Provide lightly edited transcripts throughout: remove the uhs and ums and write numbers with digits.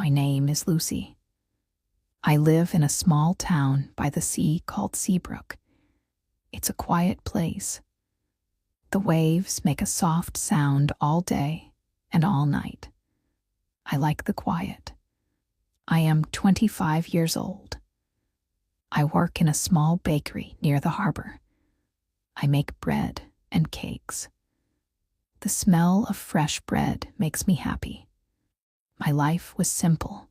My name is Lucy. I live in a small town by the sea called Seabrook. It's a quiet place. The waves make a soft sound all day and all night. I like the quiet. I am 25 years old. I work in a small bakery near the harbor. I make bread and cakes. The smell of fresh bread makes me happy. My life was simple,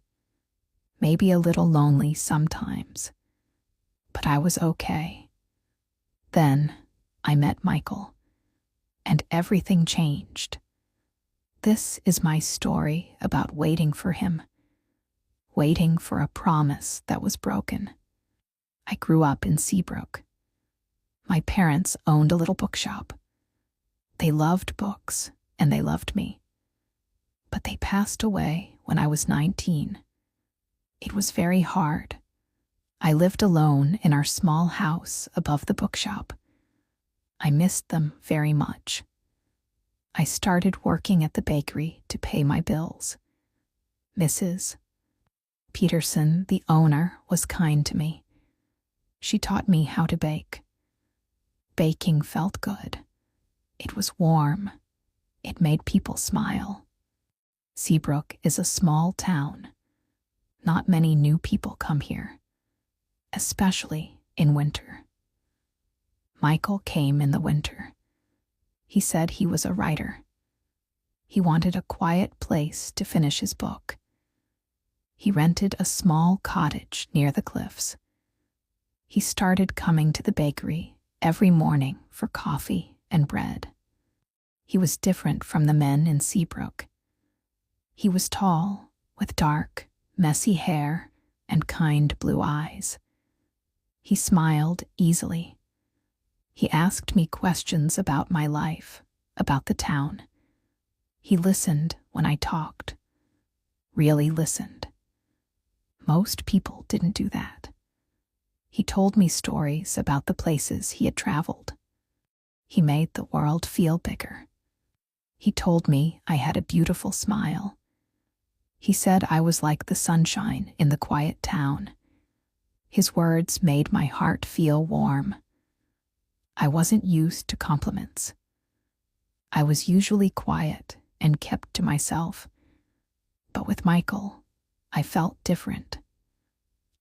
maybe a little lonely sometimes, but I was okay. Then I met Michael, and everything changed. This is my story about waiting for him, waiting for a promise that was broken. I grew up in Seabrook. My parents owned a little bookshop. They loved books, and they loved me. But they passed away when I was 19. It was very hard. I lived alone in our small house above the bookshop. I missed them very much. I started working at the bakery to pay my bills. Mrs. Peterson, the owner, was kind to me. She taught me how to bake. Baking felt good. It was warm. It made people smile. Seabrook is a small town. Not many new people come here, especially in winter. Michael came in the winter. He said he was a writer. He wanted a quiet place to finish his book. He rented a small cottage near the cliffs. He started coming to the bakery every morning for coffee and bread. He was different from the men in Seabrook. He was tall, with dark, messy hair and kind blue eyes. He smiled easily. He asked me questions about my life, about the town. He listened when I talked, really listened. Most people didn't do that. He told me stories about the places he had traveled. He made the world feel bigger. He told me I had a beautiful smile. He said I was like the sunshine in the quiet town. His words made my heart feel warm. I wasn't used to compliments. I was usually quiet and kept to myself. But with Michael, I felt different.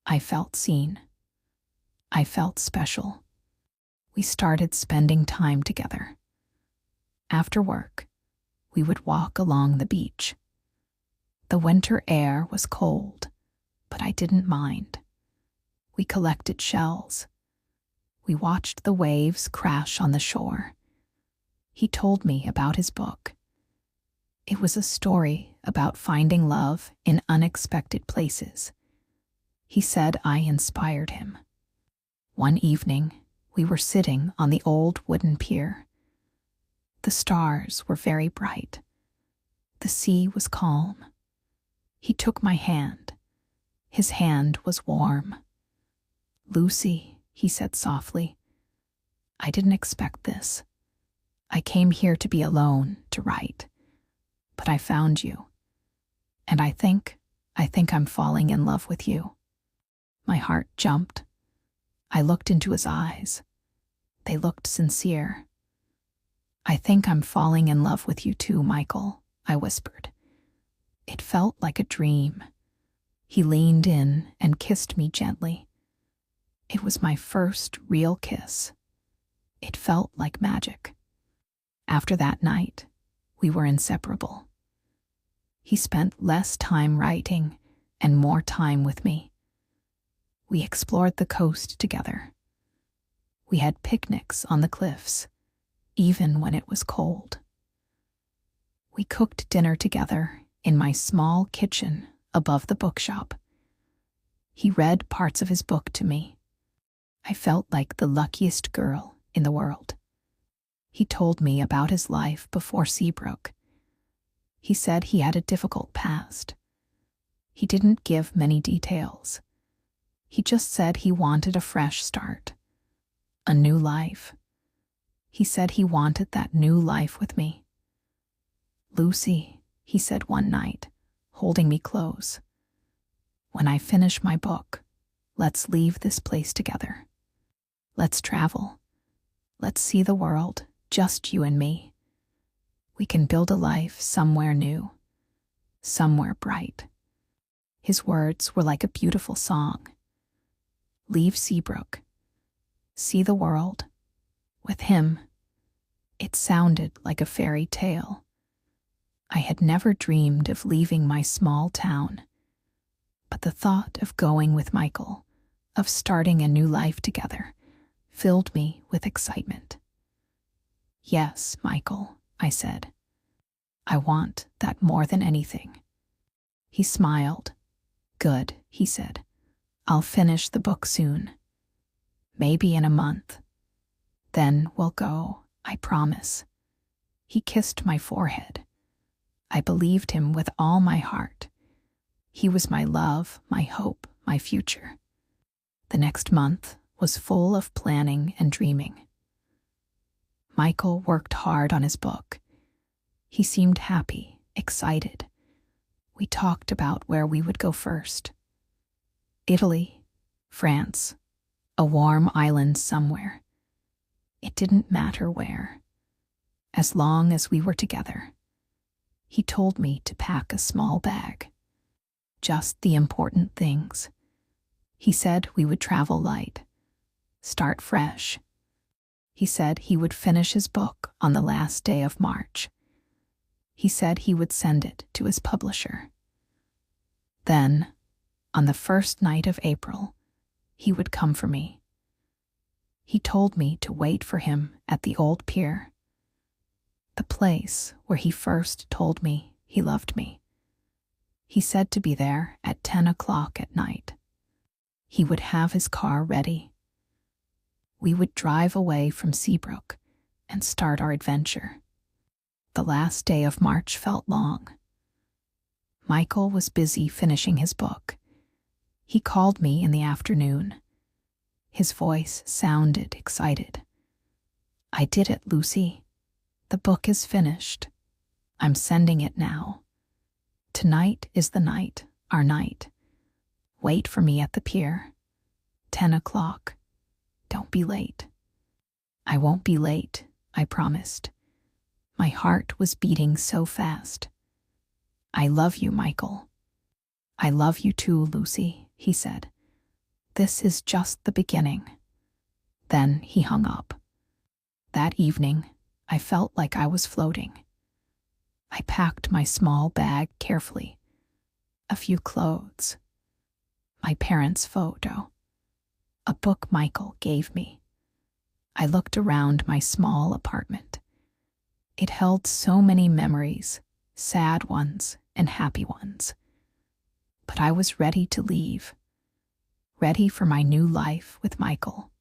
I felt seen. I felt special. We started spending time together. After work, we would walk along the beach. The winter air was cold, but I didn't mind. We collected shells. We watched the waves crash on the shore. He told me about his book. It was a story about finding love in unexpected places. He said I inspired him. One evening, we were sitting on the old wooden pier. The stars were very bright. The sea was calm. He took my hand. His hand was warm. "Lucy," he said softly, "I didn't expect this. I came here to be alone, to write. But I found you. And I think I'm falling in love with you." My heart jumped. I looked into his eyes. They looked sincere. "I think I'm falling in love with you too, Michael," I whispered. It felt like a dream. He leaned in and kissed me gently. It was my first real kiss. It felt like magic. After that night, we were inseparable. He spent less time writing and more time with me. We explored the coast together. We had picnics on the cliffs, even when it was cold. We cooked dinner together in my small kitchen above the bookshop. He read parts of his book to me. I felt like the luckiest girl in the world. He told me about his life before Seabrook. He said he had a difficult past. He didn't give many details. He just said he wanted a fresh start, a new life. He said he wanted that new life with me. "Lucy," he said one night, holding me close, When I finish my book, let's leave this place together. Let's travel. Let's see the world, just you and me. We can build a life somewhere new, somewhere bright." His words were like a beautiful song. Leave Seabrook. See the world. With him, it sounded like a fairy tale. I had never dreamed of leaving my small town, but the thought of going with Michael, of starting a new life together, filled me with excitement. "Yes, Michael," I said. "I want that more than anything." He smiled. "Good," he said. "I'll finish the book soon. Maybe in a month. Then we'll go, I promise." He kissed my forehead. I believed him with all my heart. He was my love, my hope, my future. The next month was full of planning and dreaming. Michael worked hard on his book. He seemed happy, excited. We talked about where we would go first. Italy, France, a warm island somewhere. It didn't matter where, as long as we were together. He told me to pack a small bag, just the important things. He said we would travel light, start fresh. He said he would finish his book on the last day of March. He said he would send it to his publisher. Then, on the first night of April, he would come for me. He told me to wait for him at the old pier, the place where he first told me he loved me. He said to be there at 10 o'clock at night. He would have his car ready. We would drive away from Seabrook and start our adventure. The last day of March felt long. Michael was busy finishing his book. He called me in the afternoon. His voice sounded excited. "I did it, Lucy. The book is finished. I'm sending it now. Tonight is the night, our night. Wait for me at the pier. 10 o'clock. Don't be late." "I won't be late," I promised. My heart was beating so fast. "I love you, Michael." "I love you too, Lucy," he said. "This is just the beginning." Then he hung up. That evening, I felt like I was floating. I packed my small bag carefully. A few clothes, my parents' photo, a book Michael gave me. I looked around my small apartment. It held so many memories, sad ones and happy ones. But I was ready to leave, ready for my new life with Michael.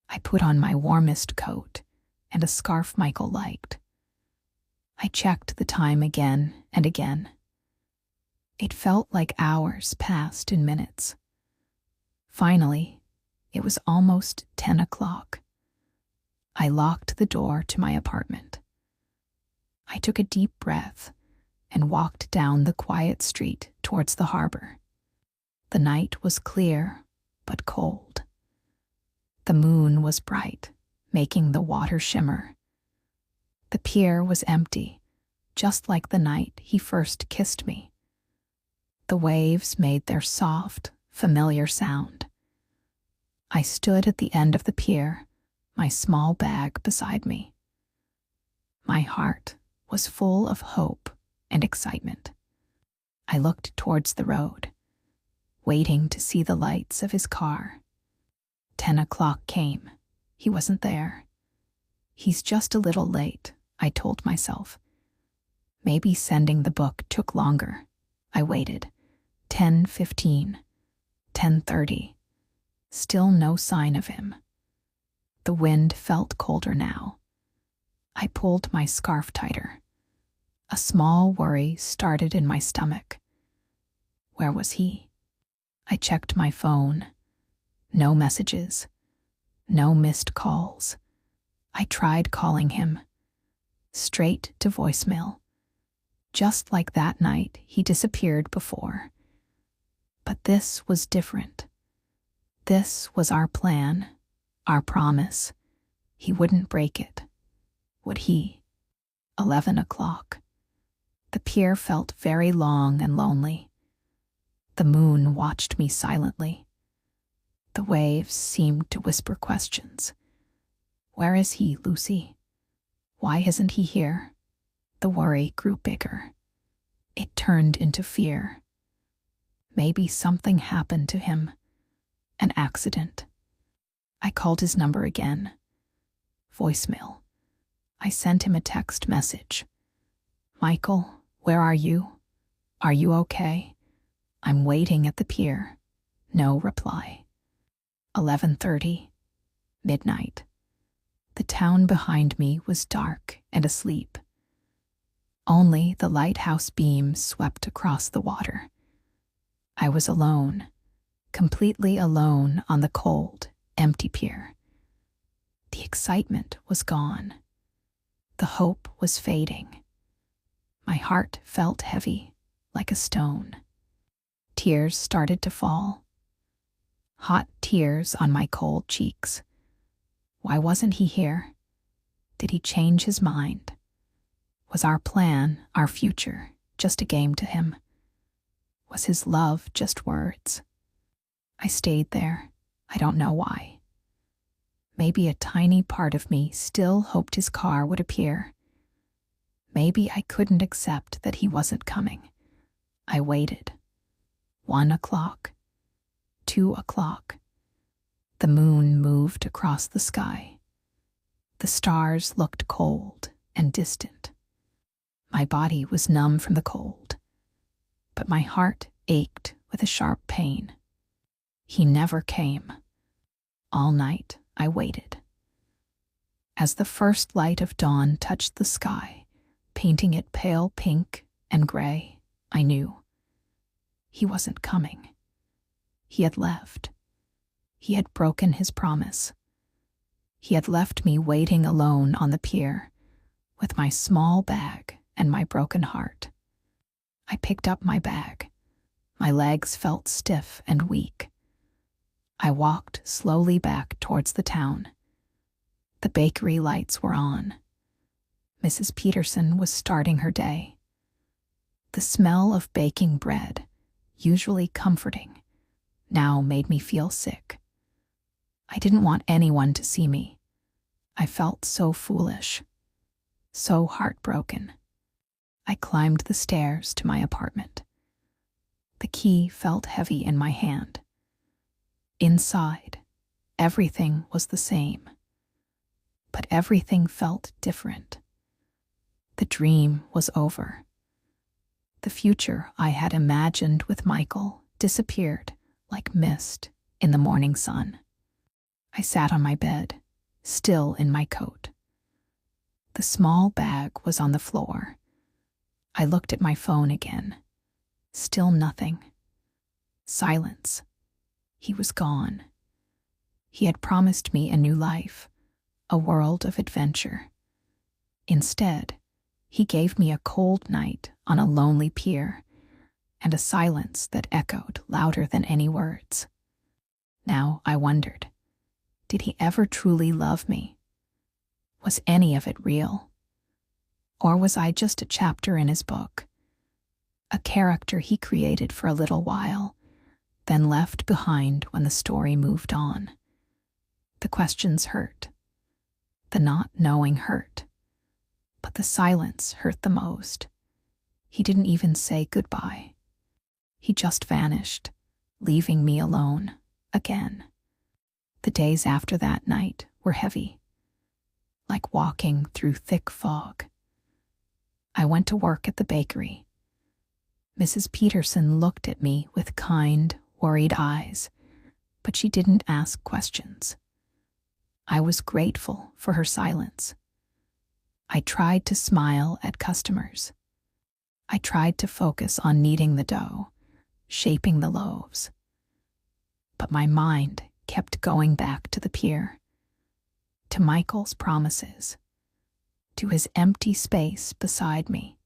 I put on my warmest coat and a scarf Michael liked. I checked the time again and again. It felt like hours passed in minutes. Finally, it was almost 10 o'clock. I locked the door to my apartment. I took a deep breath and walked down the quiet street towards the harbor. The night was clear but cold. The moon was bright, making the water shimmer. The pier was empty, just like the night he first kissed me. The waves made their soft, familiar sound. I stood at the end of the pier, my small bag beside me. My heart was full of hope and excitement. I looked towards the road, waiting to see the lights of his car. 10 o'clock came. He wasn't there. He's just a little late, I told myself. Maybe sending the book took longer. I waited. 10:15, 10:30. Still no sign of him. The wind felt colder now. I pulled my scarf tighter. A small worry started in my stomach. Where was he? I checked my phone. No messages. No missed calls. I tried calling him. Straight to voicemail. Just like that night he disappeared before. But this was different. This was our plan, our promise. He wouldn't break it. Would he? 11 o'clock. The pier felt very long and lonely. The moon watched me silently. The waves seemed to whisper questions. Where is he, Lucy? Why isn't he here? The worry grew bigger. It turned into fear. Maybe something happened to him. An accident. I called his number again. Voicemail. I sent him a text message. Michael, where are you? Are you okay? I'm waiting at the pier. No reply. 11:30. Midnight. The town behind me was dark and asleep. Only the lighthouse beams swept across the water. I was alone, completely alone on the cold, empty pier. The excitement was gone. The hope was fading. My heart felt heavy, like a stone. Tears started to fall. Hot tears on my cold cheeks. Why wasn't he here? Did he change his mind? Was our plan, our future, just a game to him? Was his love just words? I stayed there. I don't know why. Maybe a tiny part of me still hoped his car would appear. Maybe I couldn't accept that he wasn't coming. I waited. 1 o'clock. 2 o'clock. The moon moved across the sky. The stars looked cold and distant. My body was numb from the cold, but my heart ached with a sharp pain. He never came. All night I waited. As the first light of dawn touched the sky, painting it pale pink and gray, I knew. He wasn't coming. He had left. He had broken his promise. He had left me waiting alone on the pier, with my small bag and my broken heart. I picked up my bag. My legs felt stiff and weak. I walked slowly back towards the town. The bakery lights were on. Mrs. Peterson was starting her day. The smell of baking bread, usually comforting, now made me feel sick. I didn't want anyone to see me. I felt so foolish, so heartbroken. I climbed the stairs to my apartment. The key felt heavy in my hand. Inside, everything was the same, but everything felt different. The dream was over. The future I had imagined with Michael disappeared like mist in the morning sun. I sat on my bed, still in my coat. The small bag was on the floor. I looked at my phone again. Still nothing. Silence. He was gone. He had promised me a new life, a world of adventure. Instead, he gave me a cold night on a lonely pier and a silence that echoed louder than any words. Now I wondered, did he ever truly love me? Was any of it real? Or was I just a chapter in his book? A character he created for a little while, then left behind when the story moved on. The questions hurt. The not knowing hurt. But the silence hurt the most. He didn't even say goodbye. He just vanished, leaving me alone, again. The days after that night were heavy, like walking through thick fog. I went to work at the bakery. Mrs. Peterson looked at me with kind, worried eyes, but she didn't ask questions. I was grateful for her silence. I tried to smile at customers. I tried to focus on kneading the dough, shaping the loaves. But my mind kept going back to the pier, to Michael's promises, to his empty space beside me.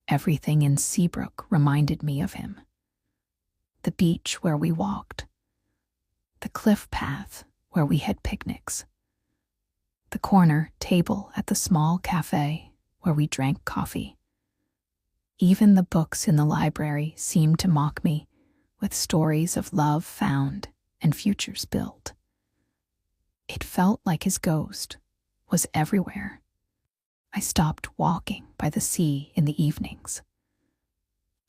Everything in Seabrook reminded me of him. the beach where we walked, the cliff path where we had picnics, the corner table at the small cafe where we drank coffee. Even the books in the library seemed to mock me with stories of love found and futures built. It felt like his ghost was everywhere. I stopped walking by the sea in the evenings.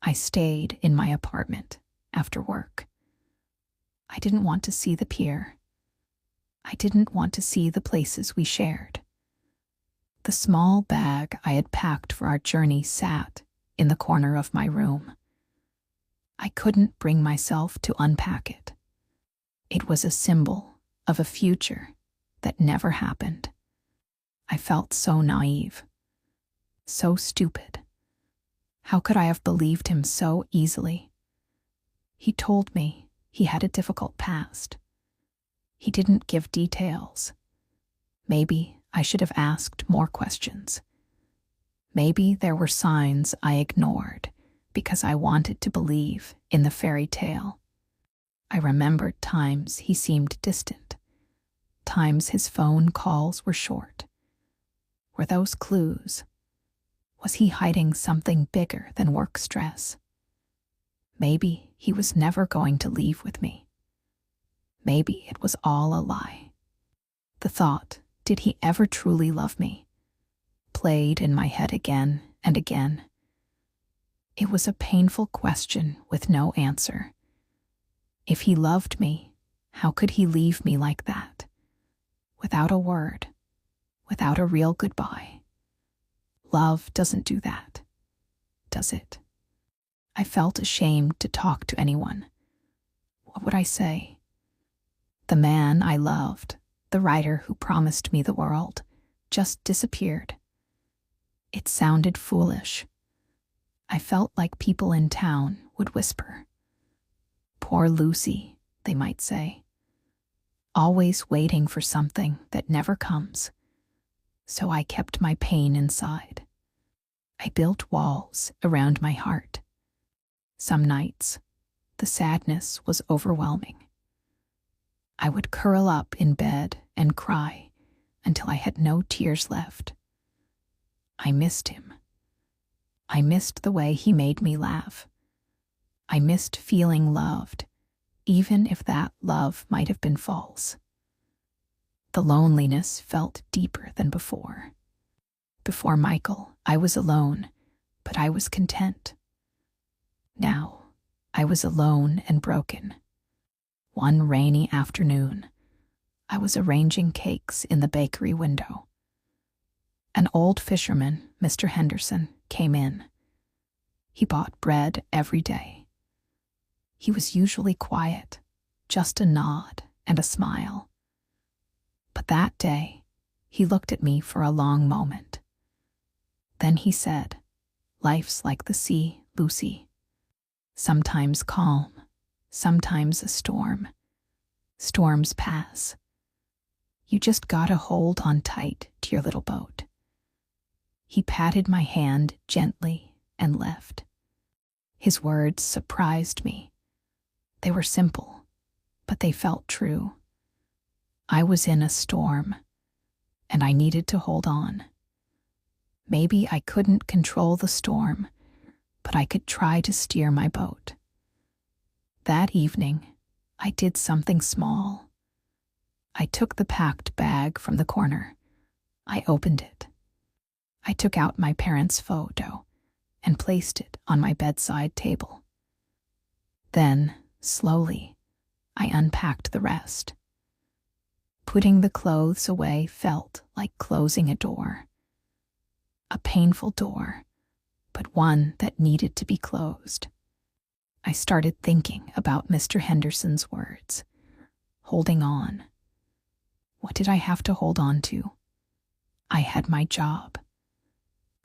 I stayed in my apartment after work. I didn't want to see the pier. I didn't want to see the places we shared. The small bag I had packed for our journey sat in the corner of my room. I couldn't bring myself to unpack it. It was a symbol of a future that never happened. I felt so naive, so stupid. How could I have believed him so easily? He told me he had a difficult past. He didn't give details. Maybe I should have asked more questions. Maybe there were signs I ignored because I wanted to believe in the fairy tale. I remembered times he seemed distant, times his phone calls were short. Were those clues? Was he hiding something bigger than work stress? Maybe he was never going to leave with me. Maybe it was all a lie. The thought, did he ever truly love me, played in my head again and again. It was a painful question with no answer. If he loved me, how could he leave me like that? Without a word, without a real goodbye. Love doesn't do that, does it? I felt ashamed to talk to anyone. What would I say? The man I loved, the writer who promised me the world, just disappeared. It sounded foolish. I felt like people in town would whisper. Poor Lucy, they might say. Always waiting for something that never comes. So I kept my pain inside. I built walls around my heart. Some nights, the sadness was overwhelming. I would curl up in bed and cry until I had no tears left. I missed him. I missed the way he made me laugh. I missed feeling loved, even if that love might have been false. The loneliness felt deeper than before. Before Michael, I was alone, but I was content. Now, I was alone and broken. One rainy afternoon, I was arranging cakes in the bakery window. An old fisherman, Mr. Henderson, came in. He bought bread every day. He was usually quiet, just a nod and a smile. But that day, he looked at me for a long moment. Then he said, "Life's like the sea, Lucy. Sometimes calm, sometimes a storm. Storms pass. You just gotta hold on tight to your little boat." He patted my hand gently and left. His words surprised me. They were simple, but they felt true. I was in a storm, and I needed to hold on. Maybe I couldn't control the storm, but I could try to steer my boat. That evening, I did something small. I took the packed bag from the corner. I opened it. I took out my parents' photo and placed it on my bedside table. Then, slowly, I unpacked the rest. Putting the clothes away felt like closing a door. A painful door, but one that needed to be closed. I started thinking about Mr. Henderson's words. Holding on. What did I have to hold on to? I had my job.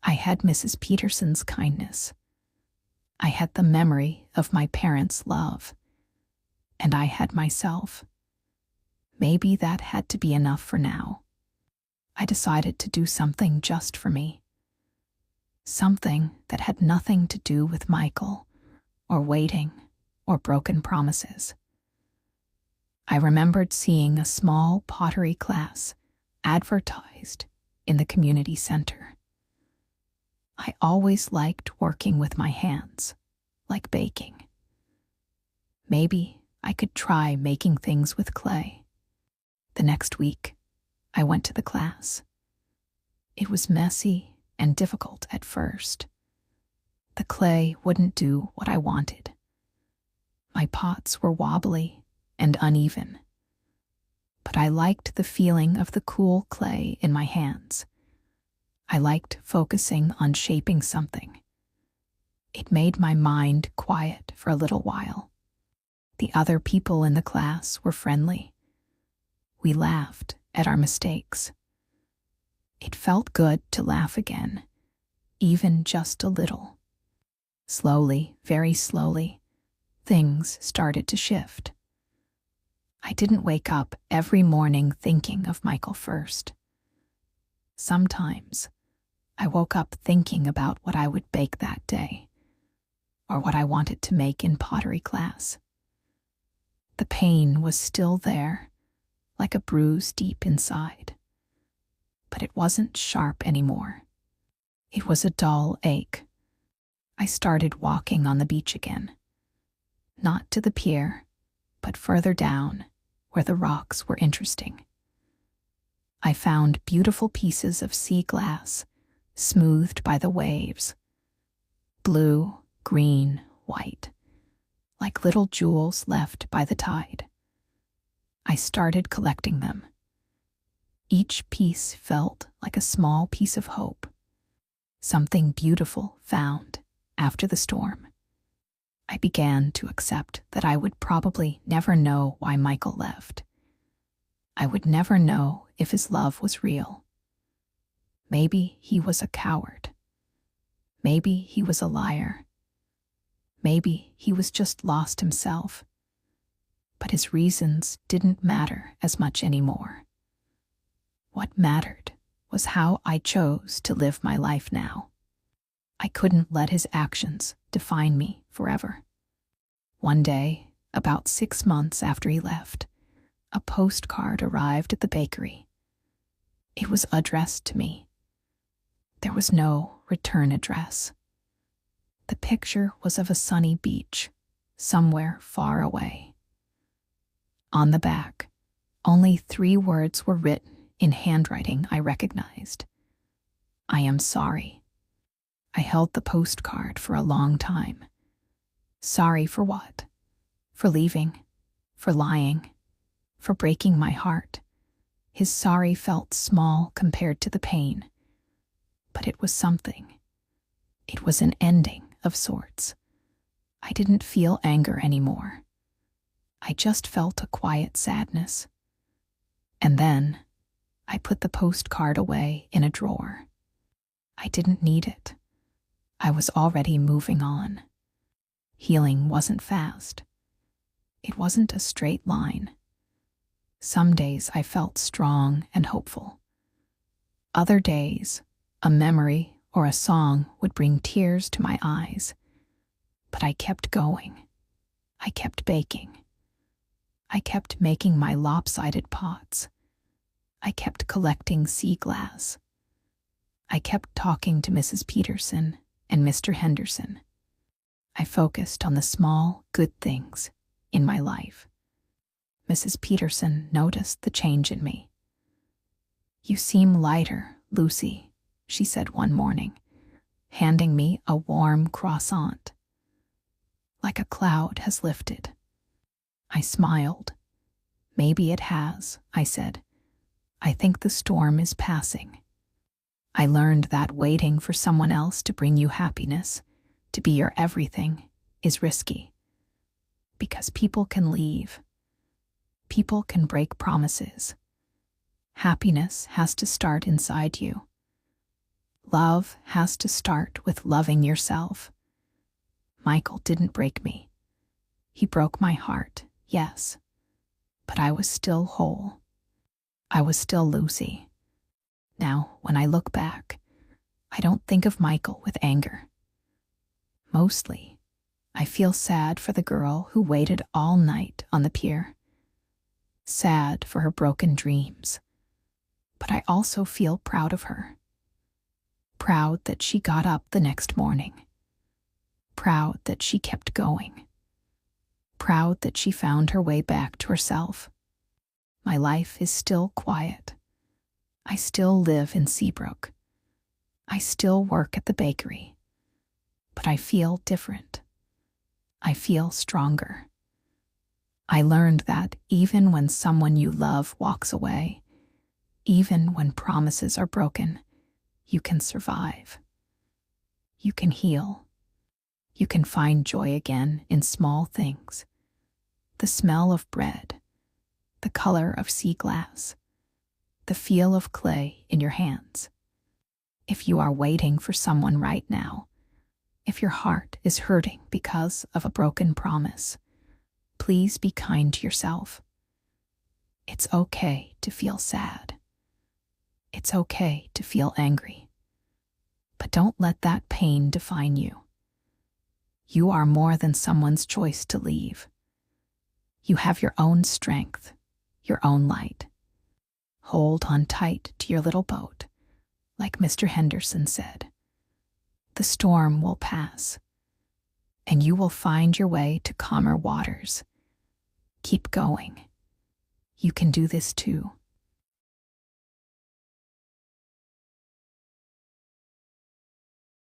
I had Mrs. Peterson's kindness. I had the memory of my parents' love. And I had myself. Maybe that had to be enough for now. I decided to do something just for me. Something that had nothing to do with Michael, or waiting, or broken promises. I remembered seeing a small pottery class advertised in the community center. I always liked working with my hands, like baking. Maybe I could try making things with clay. The next week, I went to the class. It was messy and difficult at first. The clay wouldn't do what I wanted. My pots were wobbly and uneven. But I liked the feeling of the cool clay in my hands. I liked focusing on shaping something. It made my mind quiet for a little while. The other people in the class were friendly. We laughed at our mistakes. It felt good to laugh again, even just a little. Slowly, very slowly, things started to shift. I didn't wake up every morning thinking of Michael first. Sometimes, I woke up thinking about what I would bake that day, or what I wanted to make in pottery class. The pain was still there, like a bruise deep inside. But it wasn't sharp anymore. It was a dull ache. I started walking on the beach again. Not to the pier, but further down, where the rocks were interesting. I found beautiful pieces of sea glass, smoothed by the waves. Blue, green, white, like little jewels left by the tide. I started collecting them. Each piece felt like a small piece of hope, something beautiful found after the storm. I began to accept that I would probably never know why Michael left. I would never know if his love was real. Maybe he was a coward. Maybe he was a liar. Maybe he was just lost himself. But his reasons didn't matter as much anymore. What mattered was how I chose to live my life now. I couldn't let his actions define me forever. One day, about 6 months after he left, a postcard arrived at the bakery. It was addressed to me. There was no return address. The picture was of a sunny beach, somewhere far away. On the back, only 3 words were written in handwriting I recognized. I am sorry. I held the postcard for a long time. Sorry for what? For leaving, for lying, for breaking my heart. His sorry felt small compared to the pain. But it was something. It was an ending of sorts. I didn't feel anger anymore. I just felt a quiet sadness. And then, I put the postcard away in a drawer. I didn't need it. I was already moving on. Healing wasn't fast. It wasn't a straight line. Some days I felt strong and hopeful. Other days, a memory or a song would bring tears to my eyes. But I kept going. I kept baking. I kept making my lopsided pots. I kept collecting sea glass. I kept talking to Mrs. Peterson and Mr. Henderson. I focused on the small, good things in my life. Mrs. Peterson noticed the change in me. "You seem lighter, Lucy," she said one morning, handing me a warm croissant. "Like a cloud has lifted." I smiled. "Maybe it has," I said. "I think the storm is passing." I learned that waiting for someone else to bring you happiness, to be your everything, is risky. Because people can leave. People can break promises. Happiness has to start inside you. Love has to start with loving yourself. Michael didn't break me. He broke my heart, yes. But I was still whole. I was still Lucy. Now, when I look back, I don't think of Michael with anger. Mostly, I feel sad for the girl who waited all night on the pier. Sad for her broken dreams. But I also feel proud of her. Proud that she got up the next morning. Proud that she kept going. Proud that she found her way back to herself. My life is still quiet. I still live in Seabrook. I still work at the bakery. But I feel different. I feel stronger. I learned that even when someone you love walks away, even when promises are broken, you can survive. You can heal. You can find joy again in small things. The smell of bread, the color of sea glass, the feel of clay in your hands. If you are waiting for someone right now, if your heart is hurting because of a broken promise, please be kind to yourself. It's okay to feel sad. It's okay to feel angry. But don't let that pain define you. You are more than someone's choice to leave. You have your own strength, your own light. Hold on tight to your little boat, like Mr. Henderson said. The storm will pass, and you will find your way to calmer waters. Keep going. You can do this too.